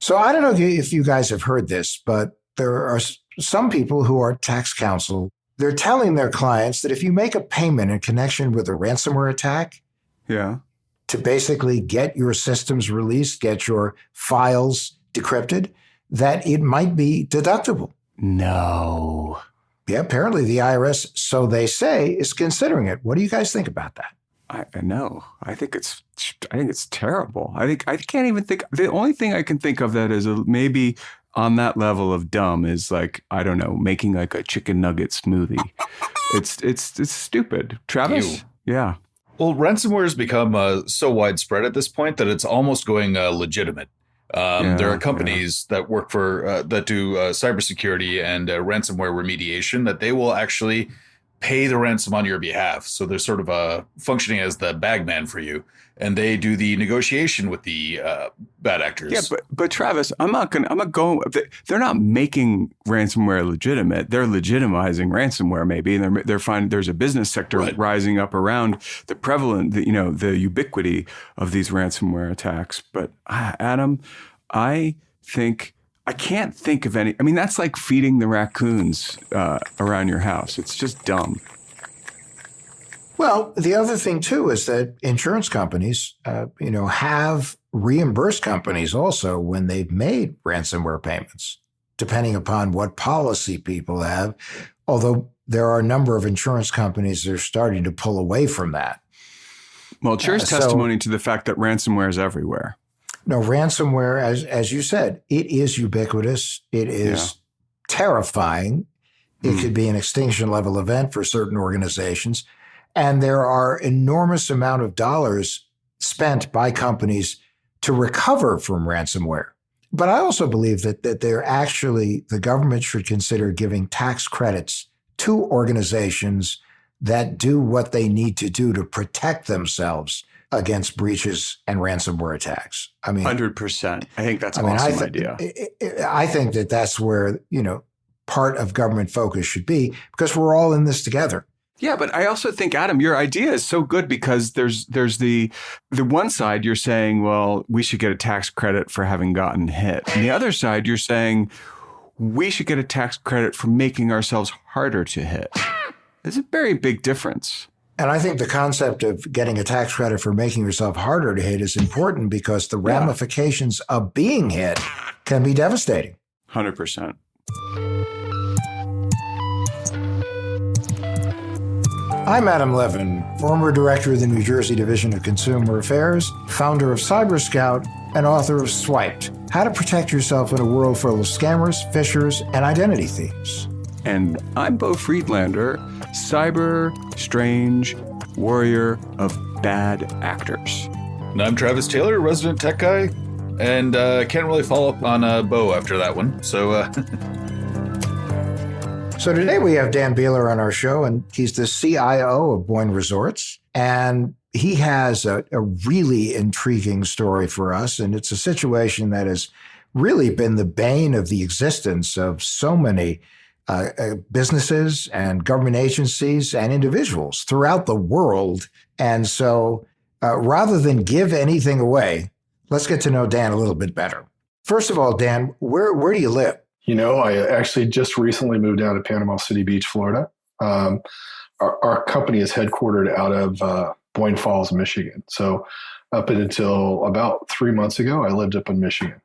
So I don't know if you guys have heard this, but there are some people who are tax counsel. They're telling their clients that if you make a payment in connection with a ransomware attack, to basically get your systems released, get your files decrypted, that it might be deductible. No. Yeah, apparently the IRS, so they say, is considering it. What do you guys think about that? I know. I think it's terrible. I can't even think. The only thing I can think of that is maybe on that level of dumb is like, I don't know, making like a chicken nugget smoothie. It's stupid. Travis? Ew. Yeah. Well, ransomware has become so widespread at this point that it's almost going legitimate. There are companies that work for that do cybersecurity and ransomware remediation that they will actually pay the ransom on your behalf. So they're sort of functioning as the bagman for you, and they do the negotiation with the bad actors. Yeah, but Travis, I'm not going. They're not making ransomware legitimate. They're legitimizing ransomware, maybe, and they're finding there's a business sector rising up around the prevalent, the ubiquity of these ransomware attacks. But Adam, I can't think of any. I mean, that's like feeding the raccoons around your house. It's just dumb. Well, the other thing, too, is that insurance companies, have reimbursed companies also when they've made ransomware payments, depending upon what policy people have. Although there are a number of insurance companies that are starting to pull away from that. Well, it shares testimony to the fact that ransomware is everywhere. No, ransomware, as you said, it is ubiquitous. It is terrifying. It could be an extinction level event for certain organizations. And there are enormous amount of dollars spent by companies to recover from ransomware. But I also believe that the government should consider giving tax credits to organizations that do what they need to do to protect themselves against breaches and ransomware attacks. I mean, 100%. I think that's an awesome idea. I think that's where, part of government focus should be, because we're all in this together. Yeah, but I also think, Adam, your idea is so good because there's the one side you're saying, well, we should get a tax credit for having gotten hit. And the other side, you're saying we should get a tax credit for making ourselves harder to hit. There's a very big difference. And I think the concept of getting a tax credit for making yourself harder to hit is important because the ramifications of being hit can be devastating. 100%. I'm Adam Levin, former director of the New Jersey Division of Consumer Affairs, founder of Cyber Scout, and author of Swiped, How to Protect Yourself in a World Full of Scammers, Phishers, and Identity Thieves. And I'm Bo Friedlander, cyber strange warrior of bad actors. And I'm Travis Taylor, resident tech guy, and can't really follow up on Bo after that one. So So today we have Dan Beeler on our show, and he's the CIO of Boyne Resorts. And he has a really intriguing story for us. And it's a situation that has really been the bane of the existence of so many businesses and government agencies and individuals throughout the world. And so rather than give anything away, let's get to know Dan a little bit better. First of all, Dan, where do you live? I actually just recently moved down to Panama City Beach, Florida. Our company is headquartered out of Boyne Falls, Michigan. So up until about 3 months ago, I lived up in Michigan.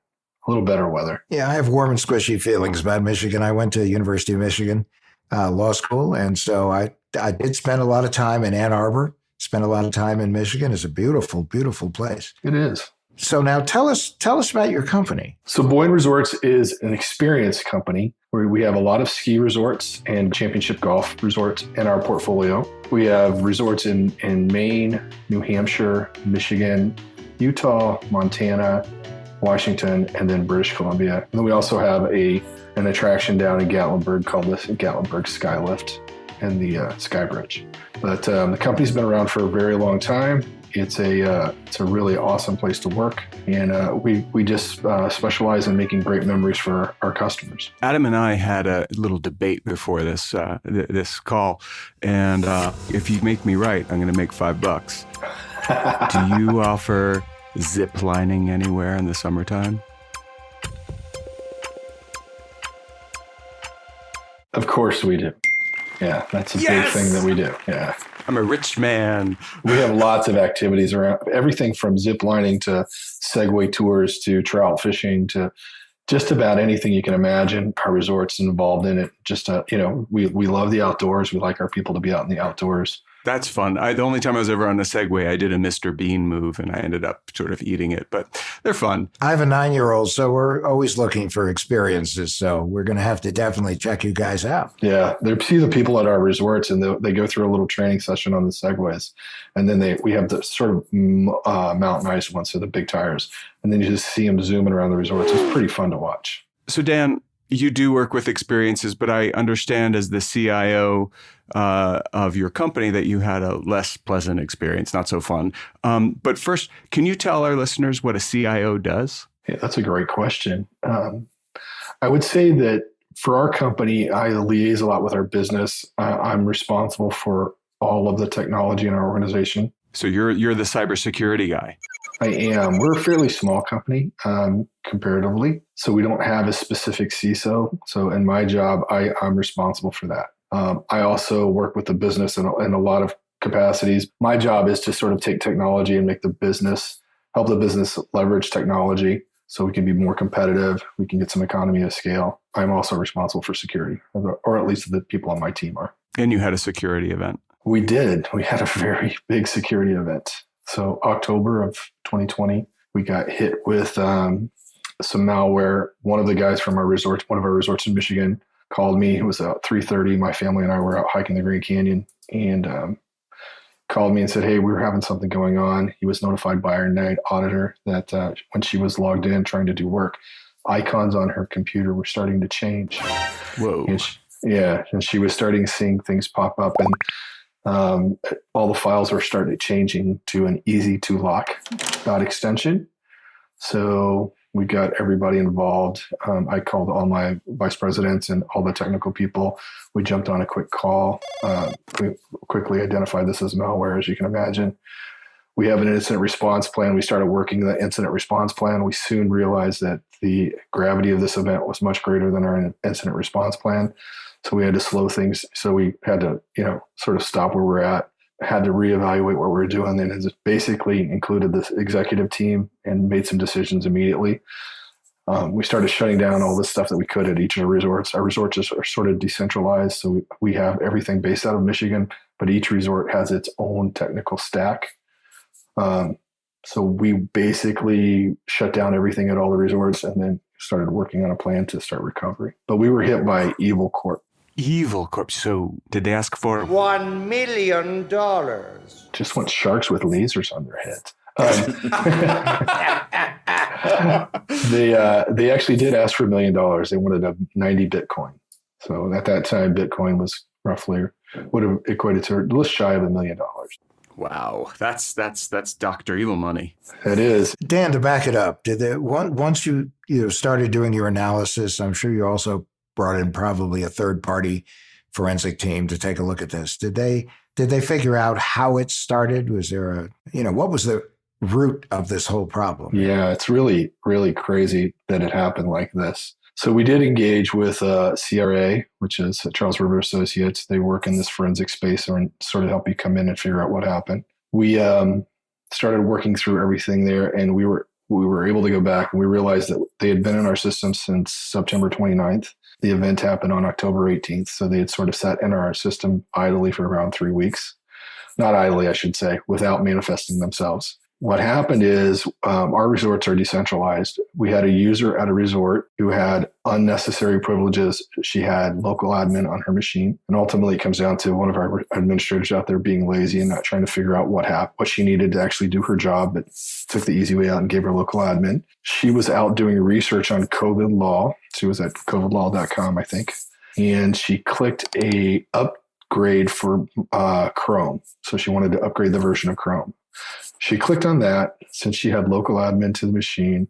A little better weather. Yeah, I have warm and squishy feelings about Michigan. I went to University of Michigan Law School, and so I did spend a lot of time in Ann Arbor, spent a lot of time in Michigan. It's a beautiful, beautiful place. It is. So now tell us about your company. So Boyne Resorts is an experience company where we have a lot of ski resorts and championship golf resorts in our portfolio. We have resorts in Maine, New Hampshire, Michigan, Utah, Montana, Washington, and then British Columbia. And then we also have an attraction down in Gatlinburg called the Gatlinburg Skylift and the Sky Bridge. But the company's been around for a very long time. It's a really awesome place to work, and we just specialize in making great memories for our customers. Adam and I had a little debate before this this call, and if you make me right, I'm going to make $5. Do you offer ziplining anywhere in the summertime? Of course we do. Yeah, that's a big thing that we do. Yeah. I'm a rich man. We have lots of activities around everything from ziplining to Segway tours to trout fishing to just about anything you can imagine. Our resort's involved in it. Just, we love the outdoors. We like our people to be out in the outdoors. That's fun. The only time I was ever on a Segway, I did a Mr. Bean move and I ended up sort of eating it, but they're fun. I have a 9-year-old, so we're always looking for experiences. So we're going to have to definitely check you guys out. Yeah. They see the people at our resorts and they go through a little training session on the Segways. And then we have the sort of mountainized ones, so the big tires. And then you just see them zooming around the resorts. It's pretty fun to watch. So Dan, you do work with experiences, but I understand as the CIO of your company that you had a less pleasant experience, not so fun. But first, can you tell our listeners what a CIO does? Yeah, that's a great question. I would say that for our company, I liaise a lot with our business. I'm responsible for all of the technology in our organization. So you're the cybersecurity guy. I am. We're a fairly small company comparatively, so we don't have a specific CISO. So in my job, I'm responsible for that. I also work with the business in a lot of capacities. My job is to sort of take technology and help the business leverage technology so we can be more competitive. We can get some economy of scale. I'm also responsible for security, or at least the people on my team are. And you had a security event. We did. We had a very big security event. So October of 2020, we got hit with some malware. One of the guys from one of our resorts in Michigan, called me. It was at 3:30. My family and I were out hiking the Grand Canyon and called me and said, hey, we were having something going on. He was notified by our night auditor that when she was logged in trying to do work, icons on her computer were starting to change. Whoa. And she was starting seeing things pop up and all the files were starting changing to an easy to lock extension. So we got everybody involved. I called all my vice presidents and all the technical people. We jumped on a quick call. We quickly identified this as malware, as you can imagine. We have an incident response plan. We started working the incident response plan. We soon realized that the gravity of this event was much greater than our incident response plan. So we had to slow things. So we had to, sort of stop where we're at, had to reevaluate what we were doing. And it basically included this executive team and made some decisions immediately. We started shutting down all this stuff that we could at each of our resorts. Our resorts are sort of decentralized. So we have everything based out of Michigan, but each resort has its own technical stack. So we basically shut down everything at all the resorts and then started working on a plan to start recovery. But we were hit by Evil Corp. Evil Corp. So did they ask for $1 million? Just want sharks with lasers on their heads. They actually did ask for $1 million. They wanted 90 Bitcoin. So at that time, Bitcoin was would have equated to just shy of $1 million. Wow, that's Dr. Evil money. It is. Dan, to back it up, once you started doing your analysis, I'm sure you also brought in probably a third-party forensic team to take a look at this. Did they figure out how it started? Was there what was the root of this whole problem? Yeah, it's really, really crazy that it happened like this. So we did engage with CRA, which is Charles River Associates. They work in this forensic space and sort of help you come in and figure out what happened. We started working through everything there, and we were able to go back, and we realized that they had been in our system since September 29th. The event happened on October 18th, so they had sort of sat in our system idly for around 3 weeks. Not idly, I should say, without manifesting themselves. What happened is our resorts are decentralized. We had a user at a resort who had unnecessary privileges. She had local admin on her machine. And ultimately, it comes down to one of our administrators out there being lazy and not trying to figure out what she needed to actually do her job, but took the easy way out and gave her local admin. She was out doing research on COVID law. She was at covidlaw.com, I think. And she clicked a upgrade for Chrome. So she wanted to upgrade the version of Chrome. She clicked on that. Since she had local admin to the machine,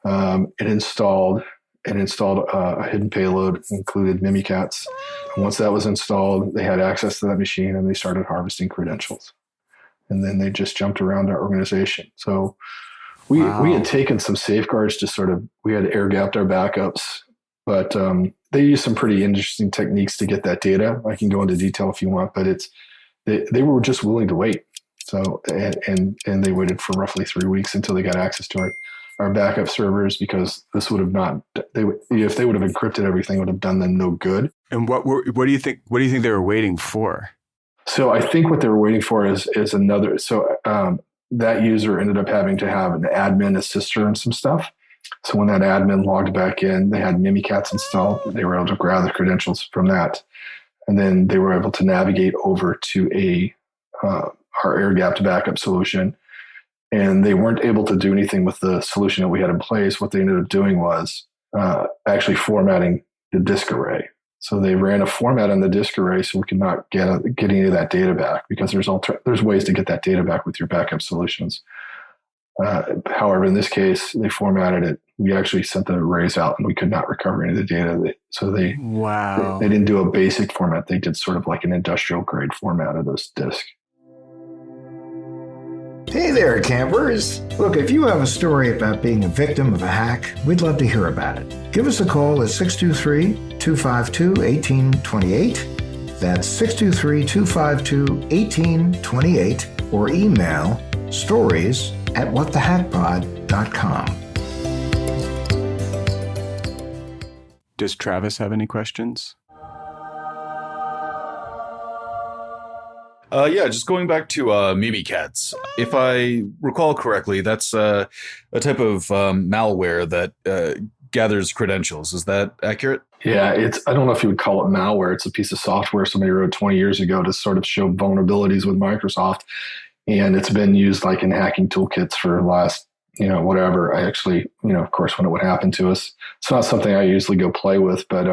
it installed a hidden payload, included Mimikatz. And once that was installed, they had access to that machine and they started harvesting credentials. And then they just jumped around our organization. So we had taken some safeguards to we had air gapped our backups. But they use some pretty interesting techniques to get that data. I can go into detail if you want, but they were just willing to wait. So and they waited for roughly 3 weeks until they got access to our backup servers, because this would have not, if they would have encrypted everything, it would have done them no good. And what do you think they were waiting for? So I think what they were waiting for is another. So that user ended up having to have an admin assist her and some stuff. So when that admin logged back in, they had Mimikatz installed. They were able to grab the credentials from that, and then they were able to navigate over to our air-gapped backup solution. And they weren't able to do anything with the solution that we had in place. What they ended up doing was actually formatting the disk array. So they ran a format on the disk array so we could not get any of that data back, because there's ways to get that data back with your backup solutions. However, in this case, they formatted it. We actually sent the arrays out and we could not recover any of the data. So they didn't do a basic format. They did sort of like an industrial grade format of this disk. Hey there, campers. Look, if you have a story about being a victim of a hack, we'd love to hear about it. Give us a call at 623-252-1828. That's 623-252-1828, or email stories@whatthehackpod.com. Does Travis have any questions? Yeah, just going back to Mimikatz. If I recall correctly, that's a type of malware that gathers credentials. Is that accurate? Yeah, I don't know if you would call it malware. It's a piece of software somebody wrote 20 years ago to sort of show vulnerabilities with Microsoft. And it's been used like in hacking toolkits for the last, whatever. I actually, of course, when it would happen to us, it's not something I usually go play with, but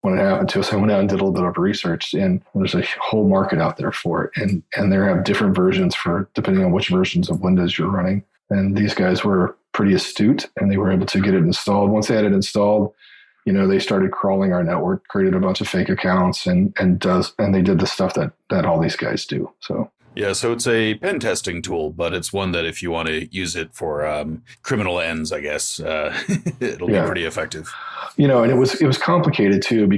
when it happened to us, I went out and did a little bit of research, and there's a whole market out there for it. And they have different versions depending on which versions of Windows you're running. And these guys were pretty astute, and they were able to get it installed. Once they had it installed, they started crawling our network, created a bunch of fake accounts, and they did the stuff that all these guys do. So. Yeah, so it's a pen testing tool, but it's one that if you want to use it for criminal ends, I guess, it'll be pretty effective. And it was complicated too,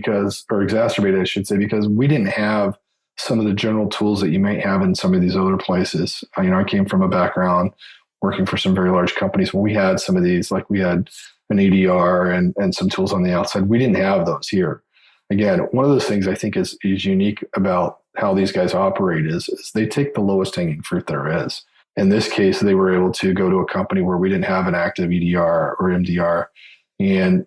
or exacerbated, I should say, because we didn't have some of the general tools that you might have in some of these other places. I came from a background working for some very large companies. When we had some of these, like we had an EDR and some tools on the outside, we didn't have those here. Again, one of those things I think is unique about how these guys operate is they take the lowest hanging fruit there is. In this case, they were able to go to a company where we didn't have an active EDR or MDR, and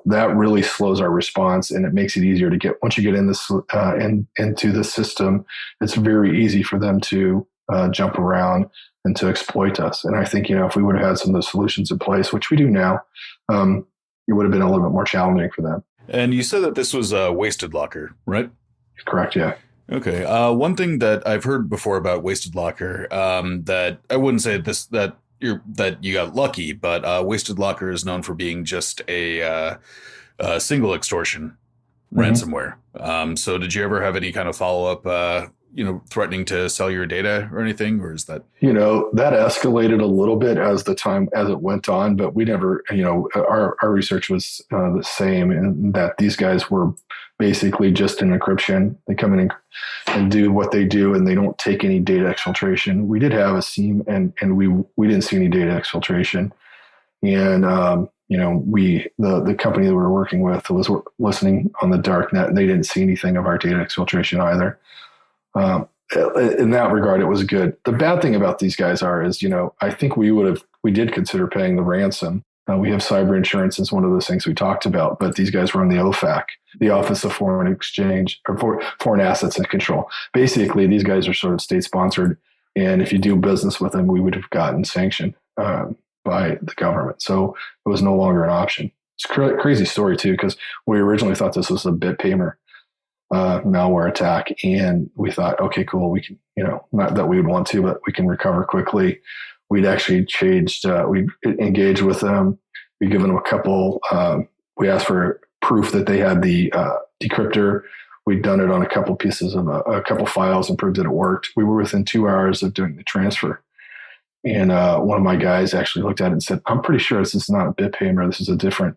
that really slows our response, and it makes it easier to get, once you get in this into the system, it's very easy for them to jump around and to exploit us. And I think, if we would have had some of those solutions in place, which we do now, it would have been a little bit more challenging for them. And you said that this was a Wasted Locker, right? Correct, yeah. Okay. One thing that I've heard before about Wasted Locker, that I wouldn't say that you got lucky, but Wasted Locker is known for being just a single extortion ransomware. So did you ever have any kind of follow-up, threatening to sell your data or anything, or is that? That escalated a little bit as it went on, but we never, our research was the same, in that these guys were basically just an encryption. They come in and do what they do, and they don't take any data exfiltration. We did have a SIEM, and we didn't see any data exfiltration. And, the company that we were working with was listening on the dark net, and they didn't see anything of our data exfiltration either. In that regard, it was good. The bad thing about these guys is, I think we did consider paying the ransom. We have cyber insurance as one of those things we talked about, but these guys run the OFAC, the Office of Foreign Exchange, or Foreign Assets and Control. Basically, these guys are sort of state sponsored, and if you do business with them, we would have gotten sanctioned by the government. So it was no longer an option. It's a crazy story too, because we originally thought this was a BitPaymer malware attack, and we thought, okay, cool, we can, not that we would want to, but we can recover quickly. We'd actually we engaged with them. We'd given them a couple, we asked for proof that they had the decryptor. We'd done it on a couple pieces of a couple files and proved that it worked. We were within 2 hours of doing the transfer. And one of my guys actually looked at it and said, I'm pretty sure this is not a BitPaymer. This is a different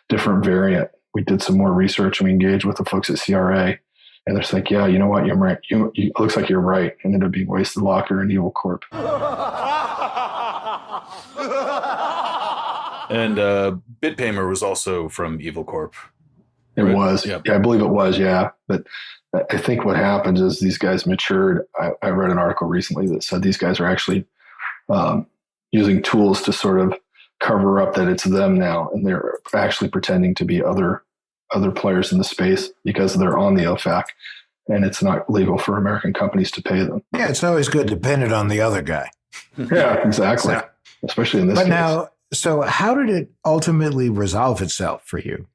different variant. We did some more research and we engaged with the folks at CRA. And they're just like, yeah, you know what? You're right. It looks like you're right. And ended up being Wasted Locker and Evil Corp. And BitPaymer was also from Evil Corp. It was. Yeah, I believe it was. Yeah. But I think what happens is these guys matured. I read an article recently that said these guys are actually using tools to sort of cover up that it's them now. And they're actually pretending to be other players in the space because they're on the OFAC and it's not legal for American companies to pay them. Yeah, it's always good to pin it on the other guy. Yeah, exactly. So, especially in this case. Now, so how did it ultimately resolve itself for you?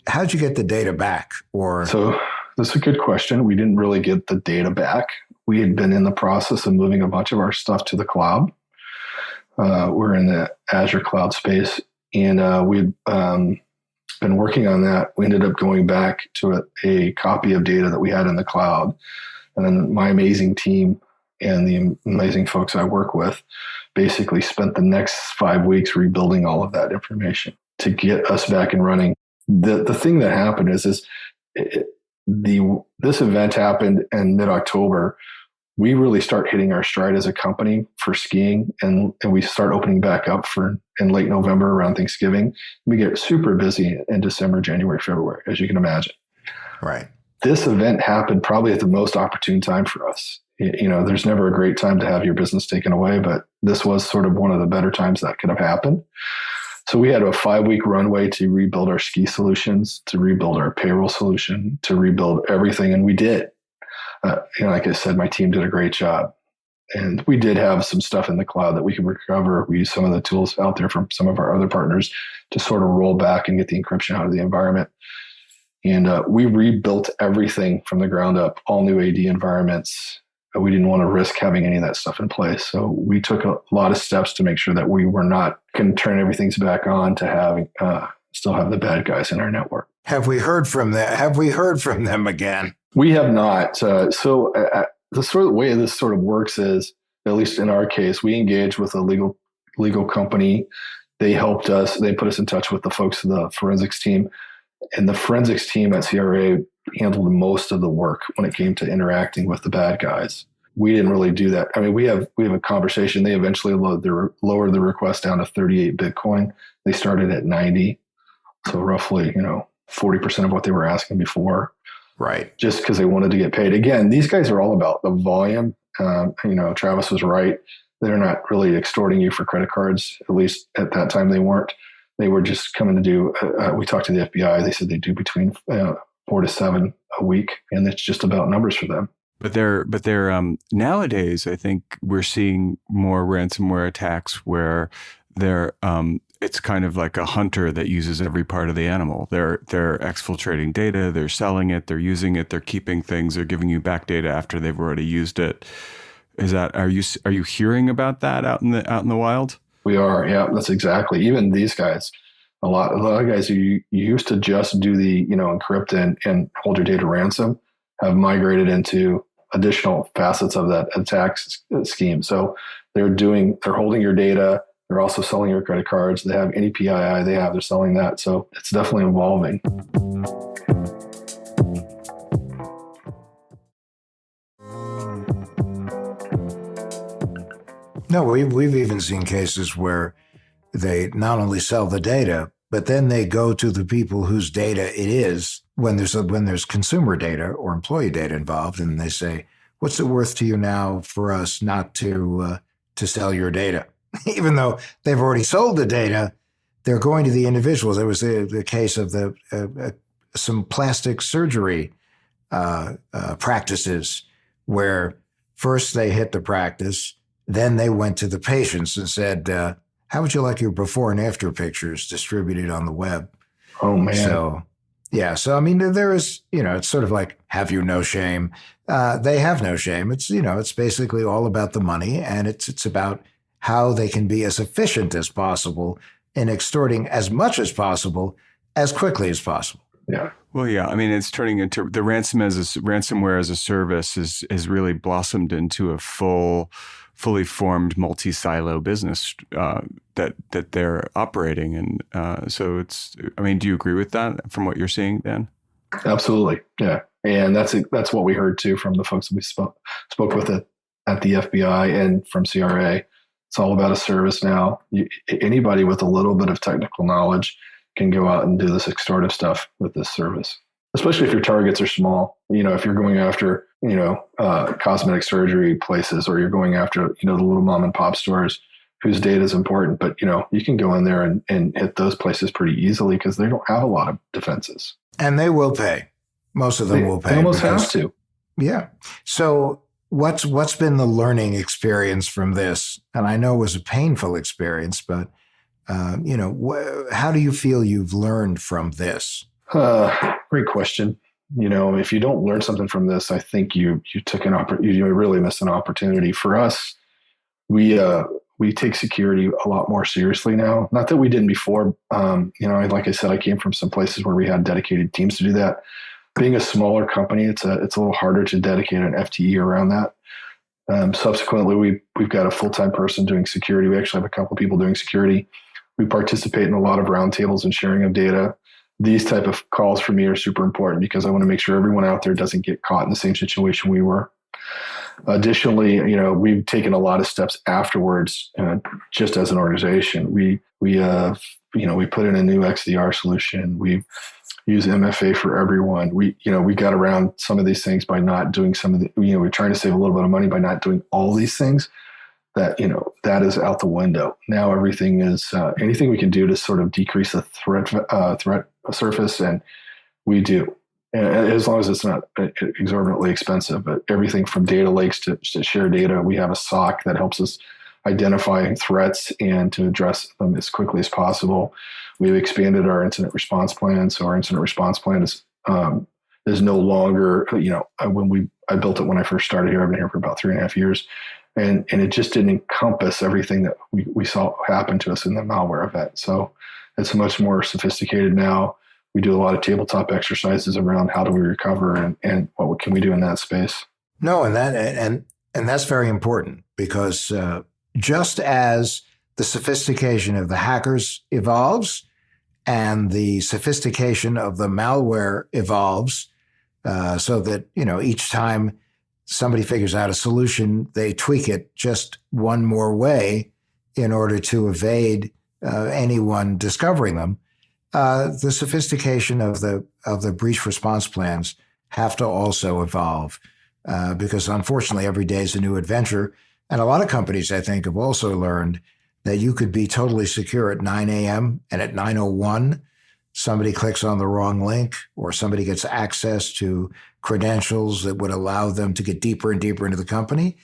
How'd you get the data back? So that's a good question. We didn't really get the data back. We had been in the process of moving a bunch of our stuff to the cloud. We're in the Azure cloud space, and we'd been working on that. We ended up going back to a copy of data that we had in the cloud. And then my amazing team and the amazing folks I work with basically spent the next 5 weeks rebuilding all of that information to get us back and running. The thing that happened is this event happened in mid-October. We really start hitting our stride as a company for skiing, and we start opening back up in late November around Thanksgiving. We get super busy in December, January, February, as you can imagine. Right. This event happened probably at the most opportune time for us. There's never a great time to have your business taken away, but this was sort of one of the better times that could have happened. So we had a 5-week runway to rebuild our ski solutions, to rebuild our payroll solution, to rebuild everything. And we did. Like I said, my team did a great job. And we did have some stuff in the cloud that we could recover. We used some of the tools out there from some of our other partners to sort of roll back and get the encryption out of the environment. And we rebuilt everything from the ground up, all new AD environments. We didn't want to risk having any of that stuff in place. So we took a lot of steps to make sure that we were not going to turn everything back on to having still have the bad guys in our network. Have we heard from them? Have we heard from them again? We have not. The sort of way this sort of works is, at least in our case, we engaged with a legal company. They helped us. They put us in touch with the folks in the forensics team. And the forensics team at CRA handled most of the work when it came to interacting with the bad guys. We didn't really do that. I mean, we have a conversation. They eventually lowered the request down to 38 Bitcoin. They started at 90. So roughly, 40% of what they were asking before. Right. Just because they wanted to get paid. Again, these guys are all about the volume. Travis was right. They're not really extorting you for credit cards. At least at that time, they weren't. They were just coming to do, we talked to the FBI. They said they do between 4 to 7 a week. And it's just about numbers for them. But they're nowadays, I think we're seeing more ransomware attacks where it's kind of like a hunter that uses every part of the animal. They're exfiltrating data, they're selling it, they're using it, they're keeping things, they're giving you back data after they've already used it. Are you hearing about that out in the wild? We are, yeah, that's exactly. Even these guys, a lot of guys who used to just do the encrypt and hold your data ransom have migrated into additional facets of that attack scheme. So they're holding your data. They're also selling your credit cards. They have any PII they're selling that. So it's definitely evolving. No, we've even seen cases where they not only sell the data, but then they go to the people whose data it is when there's consumer data or employee data involved, and they say, "What's it worth to you now for us not to sell your data?" Even though they've already sold the data, they're going to the individuals. There was the case of some plastic surgery practices where first they hit the practice, then they went to the patients and said, how would you like your before and after pictures distributed on the web? Oh, man. So, yeah. So, I mean, there is, it's sort of like, have you no shame? They have no shame. It's, it's basically all about the money, and it's about how they can be as efficient as possible in extorting as much as possible, as quickly as possible. Yeah. Well, yeah. I mean, it's turning into the ransomware as a service has really blossomed into a fully formed multi-silo business that they're operating. And so it's. I mean, do you agree with that from what you're seeing, Dan? Absolutely. Yeah. And that's what we heard too from the folks that we spoke with at the FBI and from CRA. It's all about a service now. Anybody with a little bit of technical knowledge can go out and do this extortive stuff with this service, especially if your targets are small. If you're going after, cosmetic surgery places, or you're going after, the little mom and pop stores whose data is important, but you can go in there and hit those places pretty easily because they don't have a lot of defenses. And they will pay. Most of them will pay. They almost have to. Yeah. So what's been the learning experience from this? And I know it was a painful experience, but how do you feel you've learned from this? Great question. If you don't learn something from this, I think you took you really missed an opportunity. For us, we take security a lot more seriously now. Not that we didn't before. Like I said, I came from some places where we had dedicated teams to do that. Being a smaller company, it's a little harder to dedicate an FTE around that. Subsequently, we've got a full-time person doing security. We actually have a couple of people doing security. We participate in a lot of roundtables and sharing of data. These type of calls for me are super important because I want to make sure everyone out there doesn't get caught in the same situation we were. Additionally, we've taken a lot of steps afterwards, just as an organization. We put in a new XDR solution. We use MFA for everyone. We got around some of these things by not doing some of the, we're trying to save a little bit of money by not doing all these things. That is out the window. Now everything is anything we can do to sort of decrease the threat surface, and we do. And as long as it's not exorbitantly expensive, but everything from data lakes to share data, we have a SOC that helps us identify threats and to address them as quickly as possible. We've expanded our incident response plan, so our incident response plan is no longer. I built it when I first started here. I've been here for about 3.5 years. And it just didn't encompass everything that we saw happen to us in the malware event. So it's much more sophisticated now. We do a lot of tabletop exercises around how do we recover and what can we do in that space. No, and that's very important because just as the sophistication of the hackers evolves and the sophistication of the malware evolves, so that each time somebody figures out a solution, they tweak it just one more way in order to evade anyone discovering them. The sophistication of the breach response plans have to also evolve because unfortunately every day is a new adventure. And a lot of companies, I think, have also learned that you could be totally secure at 9 a.m. and at 9:01, somebody clicks on the wrong link or somebody gets access to credentials that would allow them to get deeper and deeper into the company.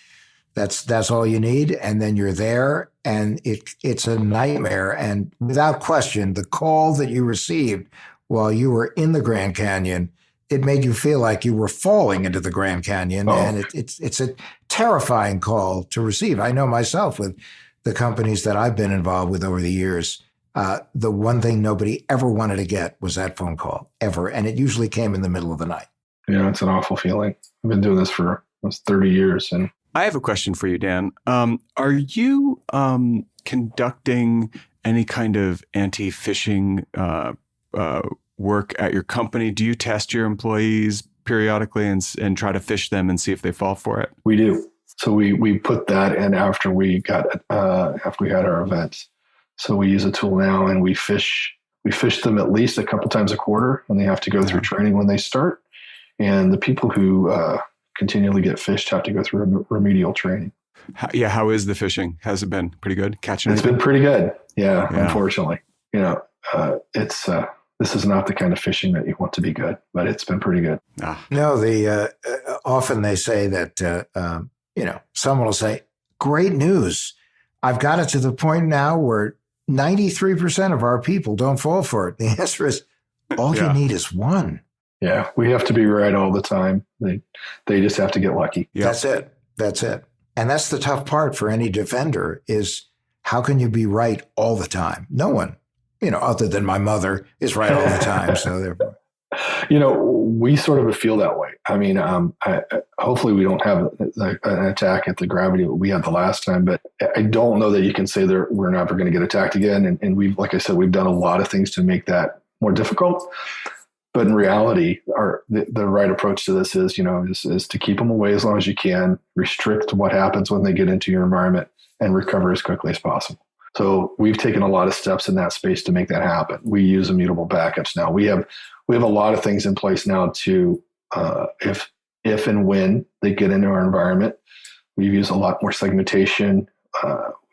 That's all you need. And then you're there and it's a nightmare. And without question, the call that you received while you were in the Grand Canyon, it made you feel like you were falling into the Grand Canyon. Oh. And it's a terrifying call to receive. I know myself with the companies that I've been involved with over the years, the one thing nobody ever wanted to get was that phone call, ever. And it usually came in the middle of the night. Yeah, it's an awful feeling. I've been doing this for almost 30 years. And I have a question for you, Dan. Are you conducting any kind of anti-phishing work at your company? Do you test your employees periodically and try to phish them and see if they fall for it? We do. So we put that in after we had our events. So we use a tool now and we phish them at least a couple times a quarter, and they have to go through training when they start. And the people who continually get phished have to go through remedial training. How is the phishing? Has it been pretty good? Catching It's been pretty good. Yeah. Unfortunately, this is not the kind of phishing that you want to be good, but it's been pretty good. No, often they say that someone will say, "Great news! I've got it to the point now where 93% of our people don't fall for it." The answer is, all you need is one. Yeah, we have to be right all the time. They just have to get lucky. Yep. That's it. And that's the tough part for any defender is how can you be right all the time? No one, other than my mother is right all the time. So therefore. We sort of feel that way. I mean, hopefully we don't have an attack at the gravity that we had the last time, but I don't know that you can say that we're never going to get attacked again. And we've, like I said, we've done a lot of things to make that more difficult. But in reality, the right approach to this is to keep them away as long as you can, restrict what happens when they get into your environment, and recover as quickly as possible. So we've taken a lot of steps in that space to make that happen. We use immutable backups now. We have a lot of things in place now to, if and when they get into our environment, we've used a lot more segmentation.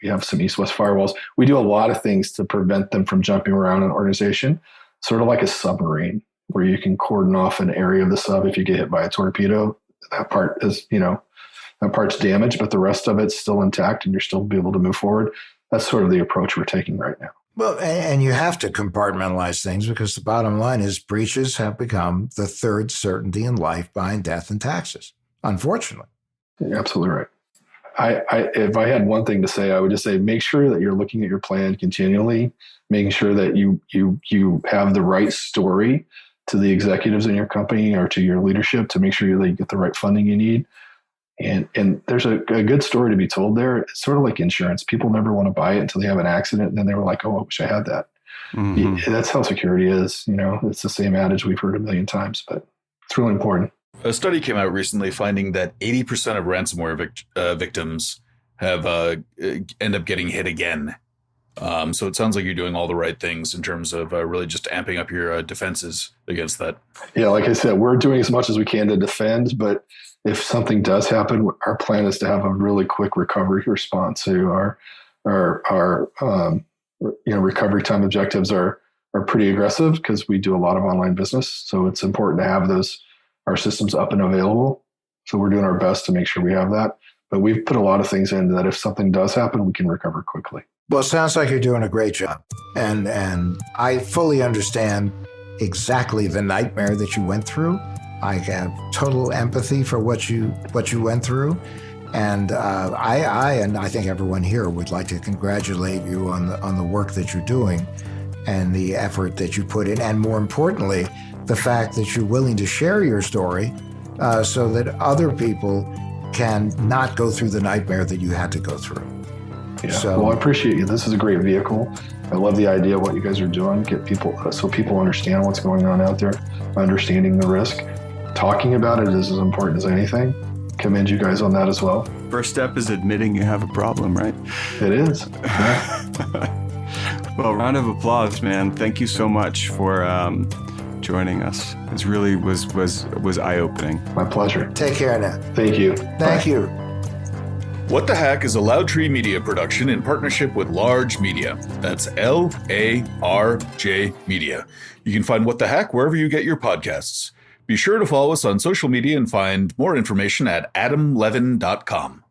We have some east-west firewalls. We do a lot of things to prevent them from jumping around an organization, sort of like a submarine, where you can cordon off an area of the sub if you get hit by a torpedo. That part is, that part's damaged, but the rest of it's still intact and you're still be able to move forward. That's sort of the approach we're taking right now. Well, and you have to compartmentalize things, because the bottom line is breaches have become the third certainty in life behind death and taxes, unfortunately. You're absolutely right. If I had one thing to say, I would just say, make sure that you're looking at your plan continually, making sure that you have the right story to the executives in your company or to your leadership to make sure that you get the right funding you need. And there's a good story to be told there. It's sort of like insurance. People never want to buy it until they have an accident. And then they were like, oh, I wish I had that. Mm-hmm. That's how security is. It's the same adage we've heard a million times, but it's really important. A study came out recently finding that 80% of ransomware victims have end up getting hit again. So it sounds like you're doing all the right things in terms of really just amping up your defenses against that. Yeah, like I said, we're doing as much as we can to defend, but if something does happen, our plan is to have a really quick recovery response. So our recovery time objectives are pretty aggressive because we do a lot of online business. So it's important to have our systems up and available. So we're doing our best to make sure we have that. But we've put a lot of things in that if something does happen, we can recover quickly. Well, it sounds like you're doing a great job. And I fully understand exactly the nightmare that you went through. I have total empathy for what you went through. And I think everyone here would like to congratulate you on the work that you're doing and the effort that you put in. And more importantly, the fact that you're willing to share your story so that other people can not go through the nightmare that you had to go through. Yeah. Well, I appreciate you. This is a great vehicle. I love the idea of what you guys are doing. Get people so people understand what's going on out there, understanding the risk. Talking about it is as important as anything. Commend you guys on that as well. First step is admitting you have a problem, right? It is. Yeah. Well, round of applause, man. Thank you so much for joining us. It really was eye-opening. My pleasure. Take care now. Thank you. Thank you. What the Hack is a Loudtree Media production in partnership with Large Media. That's LARJ Media. You can find What the Hack wherever you get your podcasts. Be sure to follow us on social media and find more information at adamlevin.com.